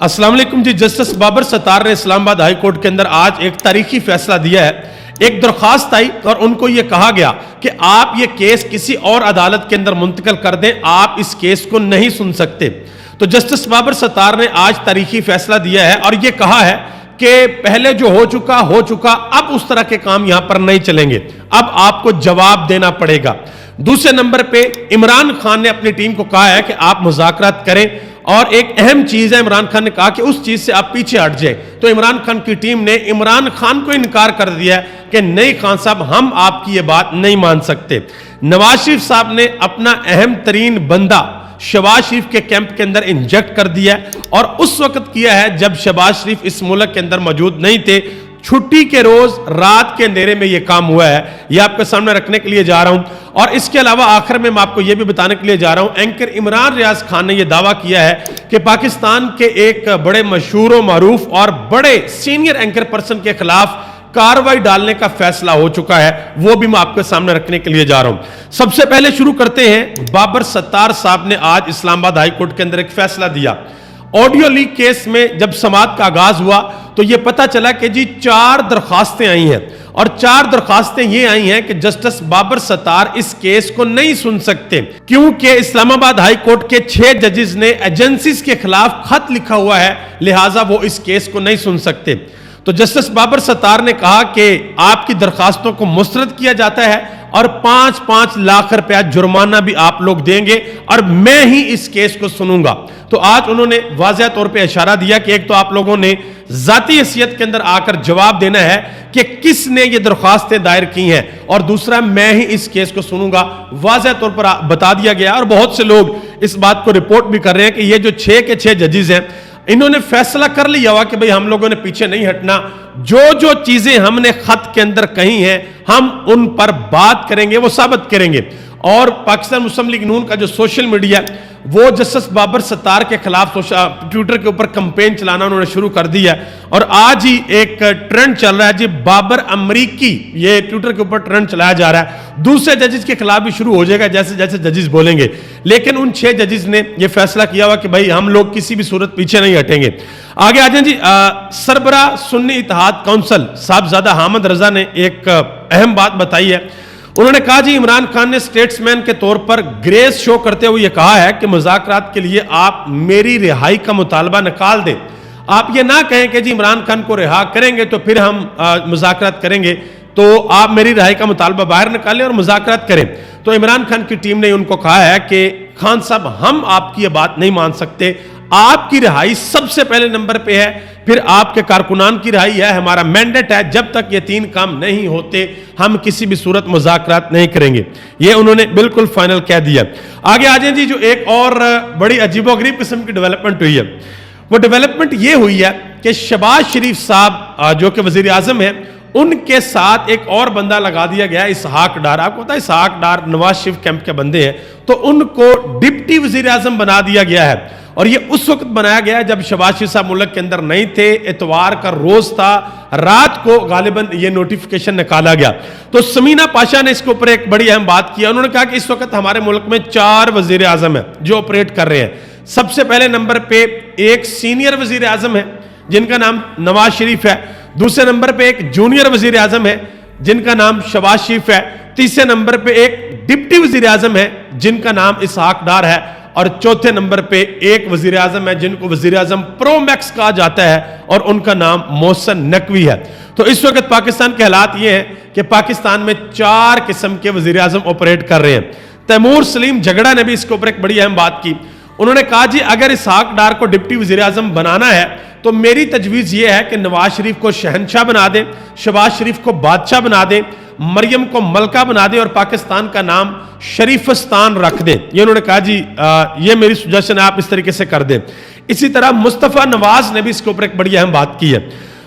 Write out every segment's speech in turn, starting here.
अस्सलाम वालेकुम जी। जस्टिस बाबर सत्तार ने इस्लामाबाद हाई कोर्ट के अंदर आज एक तारीखी फैसला दिया है। एक दरख्वास्त आई और उनको यह कहा गया कि आप ये केस किसी और अदालत के अंदर मुंतकिल कर दें, आप इस केस को नहीं सुन सकते। तो जस्टिस बाबर सत्तार ने आज तारीखी फैसला दिया है और यह कहा है कि पहले जो हो चुका, अब उस तरह के काम यहां पर नहीं चलेंगे, अब आपको जवाब देना पड़ेगा। दूसरे नंबर पे इमरान खान ने अपनी टीम को कहा है कि आप मुज़ाकरात करें और एक अहम चीज है, इमरान खान ने कहा कि उस चीज से आप पीछे हट जाए। तो इमरान खान की टीम ने इमरान खान को इनकार कर दिया है कि नहीं खान साहब, हम आपकी ये बात नहीं मान सकते। नवाज शरीफ साहब ने अपना अहम तरीन बंदा शहबाज शरीफ के कैंप के अंदर इंजेक्ट कर दिया है और उस वक्त किया है जब शहबाज शरीफ इस मुल्क के अंदर मौजूद नहीं थे। छुट्टी के रोज रात के अंधेरे में यह काम हुआ है, यह आपके सामने रखने के लिए जा रहा हूं। और इसके अलावा आखिर में मैं आपको यह भी बताने के लिए जा रहा हूं, एंकर इमरान रियाज खान ने यह दावा किया है कि पाकिस्तान के एक बड़े मशहूर मारूफ और बड़े सीनियर एंकर पर्सन के खिलाफ कार्रवाई डालने का फैसला हो चुका है, वो भी मैं आपके सामने रखने के लिए जा रहा हूं। सबसे पहले शुरू करते हैं, बाबर सत्तार साहब ने आज इस्लामाबाद हाई कोर्ट के अंदर एक फैसला दिया। ऑडियो लीक केस में जब समाअत का आगाज हुआ तो यह पता चला कि जी 4 दरखास्तें आई हैं और 4 दरखास्तें ये आई हैं कि जस्टिस बाबर सत्तार इस केस को नहीं सुन सकते, क्योंकि इस्लामाबाद हाई कोर्ट के 6 जजेस ने एजेंसीज के खिलाफ खत लिखा हुआ है, लिहाजा वो इस केस को नहीं सुन सकते। तो जस्टिस बाबर सत्तार ने कहा कि आपकी दरखास्तों को मुस्तरद किया जाता है और 5-5 लाख रुपया जुर्माना भी आप लोग देंगे और मैं ही इस केस को सुनूंगा। तो आज उन्होंने वाज़ेह तौर पे इशारा दिया कि एक तो आप लोगों ने जाती हैसियत के अंदर आकर जवाब देना है कि किसने ये दरख्वास्तें दायर की हैं, और दूसरा मैं ही इस केस को सुनूंगा, वाज़ेह तौर पर बता दिया गया। और बहुत से लोग इस बात को रिपोर्ट भी कर रहे हैं कि ये जो 6 के 6 जजेस हैं, इन्होंने फैसला कर लिया हुआ कि भाई हम लोगों ने पीछे नहीं हटना, जो चीजें हमने खत के अंदर कही हैं हम उन पर बात करेंगे, वो साबित करेंगे। और पाकिस्तान मुस्लिम लीग नून का जो सोशल मीडिया वो जस्टिस बाबर सत्तार के खिलाफ ट्विटर के ऊपर कैंपेन चलाना उन्होंने शुरू कर दिया और आज ही एक ट्रेंड चल रहा है जी, बाबर अमरीकी, ये ट्विटर के ऊपर ट्रेंड चलाया जा रहा है। दूसरे जजेस के खिलाफ भी शुरू हो जाएगा जैसे जैसे जजेस बोलेंगे, लेकिन उन 6 जजेस ने यह फैसला किया हुआ कि भाई हम लोग किसी भी सूरत पीछे नहीं हटेंगे। आगे आ जाए जी, सरबरा सुन्नी इत्तेहाद काउंसिल साहबजादा हामिद रजा ने एक अहम बात बताई है। उन्होंने कहा जी, इमरान खान ने स्टेट्समैन के तौर पर ग्रेस शो करते हुए कहा है कि मुज़ाकरात के लिए आप मेरी रिहाई का मुतालबा निकाल दें। आप ये ना कहें कि जी इमरान खान को रिहा करेंगे तो फिर हम मुज़ाकरात करेंगे, तो आप मेरी रिहाई का मुतालबा बाहर निकालें और मुज़ाकरात करें। तो इमरान खान की टीम ने उनको कहा है कि खान साहब, हम आपकी ये बात नहीं मान सकते, आपकी रिहाई सबसे पहले नंबर पे है, फिर आपके कारकुनान की रिहाई है, हमारा मैंडेट है, जब तक ये 3 काम नहीं होते हम किसी भी सूरत मुज़ाकरात नहीं करेंगे। ये उन्होंने बिल्कुल फाइनल कह दिया। आगे आ जाए जी, जो एक और बड़ी अजीबोगरीब किस्म की डेवलपमेंट हुई है, वो डेवलपमेंट ये हुई है कि शहबाज शरीफ साहब जो कि वजीर आजम है, उनके साथ एक और बंदा लगा दिया गया, इसहाक डार। आपको पता है इसहाक डार नवाज शरीफ कैंप के बंदे हैं, तो उनको डिप्टी वजीर आजम बना दिया गया है। और ये उस वक्त बनाया गया जब शहबाज शरीफ साहब मुल्क के अंदर नहीं थे, इतवार का रोज था, रात को गालिबन ये नोटिफिकेशन निकाला गया। तो समीना पाशा ने इसके ऊपर एक बड़ी अहम बात की। उन्होंने कहा कि इस वक्त हमारे मुल्क में 4 वजीर आजम है जो ऑपरेट कर रहे हैं। सबसे पहले नंबर पे एक सीनियर वजीर आजम है जिनका नाम नवाज शरीफ है, दूसरे नंबर पे एक जूनियर वजीर आजम है जिनका नाम शहबाज शरीफ है, तीसरे नंबर पे एक डिप्टी वजीर आजम है जिनका नाम इसहाक डार है, और चौथे नंबर पे एक वजीर आजम है जिनको वजीर आजम प्रो मैक्स कहा जाता है और उनका नाम मोहसिन नकवी है। तो इस वक्त पाकिस्तान के हालात ये हैं कि पाकिस्तान में 4 किस्म के वजीर आजम ऑपरेट कर रहे हैं। तैमूर सलीम झगड़ा ने भी इसके ऊपर एक बड़ी अहम बात की। उन्होंने कहा जी, अगर इसहाक डार को डिप्टी वजीर आजम बनाना है तो मेरी तजवीज़ ये है कि नवाज शरीफ को शहनशाह बना दें, शहबाज शरीफ को बादशाह बना दें, मरियम को मलका बना दें और पाकिस्तान का नाम शरीफस्तान रख दें। ये उन्होंने कहा जी, ये मेरी सजेशन है, आप इस तरीके से कर दें। इसी तरह मुस्तफ़ा नवाज ने भी इसके ऊपर एक बड़ी अहम बात की है।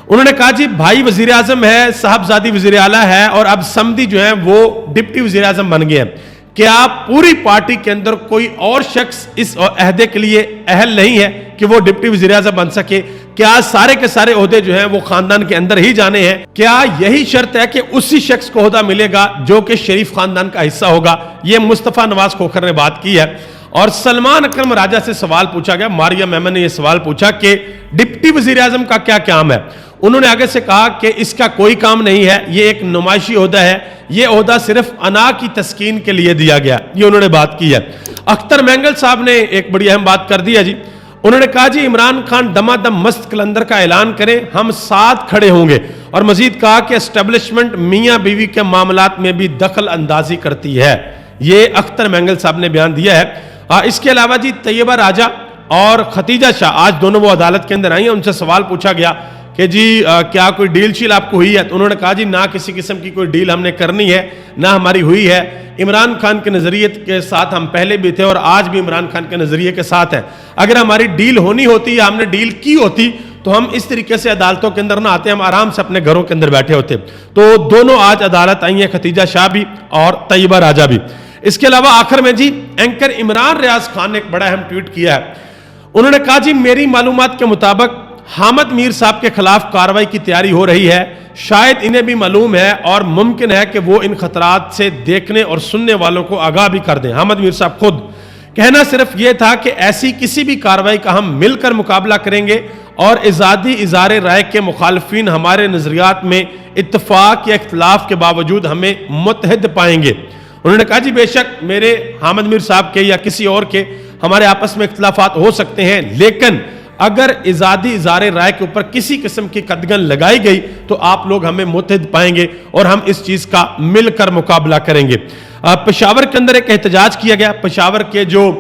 उन्होंने कहा जी, भाई वजीर आजम है, साहबजादी वजीर आला है और अब समधी जो है वो डिप्टी वजीर आजम बन गए हैं। क्या पूरी पार्टी के अंदर कोई और शख्स इस अहदे के लिए अहल नहीं है कि वो डिप्टी वजीर आजम बन सके? क्या सारे के सारे ओहदे जो हैं वो खानदान के अंदर ही जाने हैं? क्या यही शर्त है कि उसी शख्स को ओहदा मिलेगा जो कि शरीफ खानदान का हिस्सा होगा? ये मुस्तफ़ा नवाज खोखर ने बात की है। اور سلمان اکرم راجہ سے سوال پوچھا گیا, ماریا میمن نے یہ سوال پوچھا کہ ڈپٹی وزیر اعظم کا کیا کام ہے. انہوں نے آگے سے کہا کہ اس کا کوئی کام نہیں ہے, یہ ایک نمائشی عہدہ ہے, یہ عہدہ صرف انا کی تسکین کے لیے دیا گیا. یہ انہوں نے بات کی ہے. اختر مینگل صاحب نے ایک بڑی اہم بات کر دی ہے جی. انہوں نے کہا جی عمران خان دمادم مست کلندر کا اعلان کریں, ہم ساتھ کھڑے ہوں گے. اور مزید کہا کہ اسٹیبلشمنٹ میاں بیوی کے معاملات میں بھی دخل اندازی کرتی ہے. یہ اختر مینگل صاحب نے بیان دیا ہے. اس کے علاوہ جی طیبہ راجہ اور ختیجہ شاہ آج دونوں وہ عدالت کے اندر آئی ہیں. ان سے سوال پوچھا گیا کہ جی کیا کوئی ڈیل شیل آپ کو ہوئی ہے, تو انہوں نے کہا جی نہ کسی قسم کی کوئی ڈیل ہم نے کرنی ہے, نہ ہماری ہوئی ہے. عمران خان کے نظریے کے ساتھ ہم پہلے بھی تھے اور آج بھی عمران خان کے نظریے کے ساتھ ہیں. اگر ہماری ڈیل ہونی ہوتی یا ہم نے ڈیل کی ہوتی تو ہم اس طریقے سے عدالتوں کے اندر نہ آتے, ہم آرام سے اپنے گھروں کے اندر بیٹھے ہوتے. تو دونوں آج عدالت آئی ہیں, ختیجہ شاہ بھی اور طیبہ راجہ بھی. اس کے علاوہ آخر میں جی اینکر عمران ریاض خان نے ایک بڑا اہم ٹویٹ کیا ہے. انہوں نے کہا جی میری معلومات کے مطابق حامد میر صاحب کے خلاف کارروائی کی تیاری ہو رہی ہے. شاید انہیں بھی معلوم ہے اور ممکن ہے کہ وہ ان خطرات سے دیکھنے اور سننے والوں کو آگاہ بھی کر دیں. حامد میر صاحب خود کہنا صرف یہ تھا کہ ایسی کسی بھی کارروائی کا ہم مل کر مقابلہ کریں گے اور آزادی اظہار رائے کے مخالفین ہمارے نظریات میں اتفاق یا اختلاف کے باوجود ہمیں متحد پائیں گے. انہوں نے کہا جی بے شک میرے حامد میر صاحب کے یا کسی اور کے ہمارے آپس میں اختلافات ہو سکتے ہیں, لیکن اگر آزادی اظہار رائے کے اوپر کسی قسم کی قدغن لگائی گئی تو آپ لوگ ہمیں متحد پائیں گے اور ہم اس چیز کا مل کر مقابلہ کریں گے. پشاور کے اندر ایک احتجاج کیا گیا. پشاور کے جو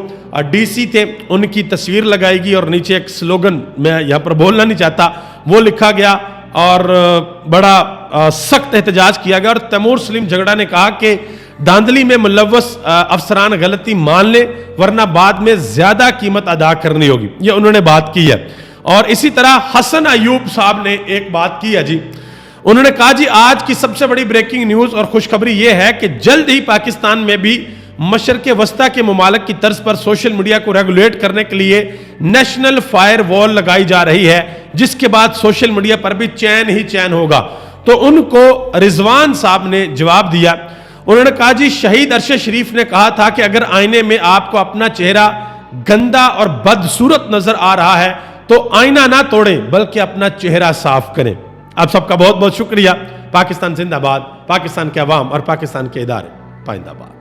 ڈی سی تھے ان کی تصویر لگائی گئی اور نیچے ایک سلوگن میں یہاں پر بولنا نہیں چاہتا وہ لکھا گیا اور بڑا سخت احتجاج کیا گیا. اور تیمور سلیم جھگڑا نے کہا کہ دھاندلی میں ملوث افسران غلطی مان لیں ورنہ بعد میں زیادہ قیمت ادا کرنی ہوگی. یہ انہوں نے بات کی ہے. اور اسی طرح حسن ایوب صاحب نے ایک بات کی ہے جی. انہوں نے کہا جی آج کی سب سے بڑی بریکنگ نیوز اور خوشخبری یہ ہے کہ جلد ہی پاکستان میں بھی مشرق وسطی کے ممالک کی طرز پر سوشل میڈیا کو ریگولیٹ کرنے کے لیے نیشنل فائر وال لگائی جا رہی ہے, جس کے بعد سوشل میڈیا پر بھی چین ہی چین ہوگا. تو ان کو رضوان صاحب نے جواب دیا. انہوں نے کہا جی شہید ارشد شریف نے کہا تھا کہ اگر آئینے میں آپ کو اپنا چہرہ گندا اور بدصورت نظر آ رہا ہے تو آئینہ نہ توڑیں بلکہ اپنا چہرہ صاف کریں. آپ سب کا بہت بہت شکریہ. پاکستان زندہ باد, پاکستان کے عوام اور پاکستان کے ادارے پائندہ باد.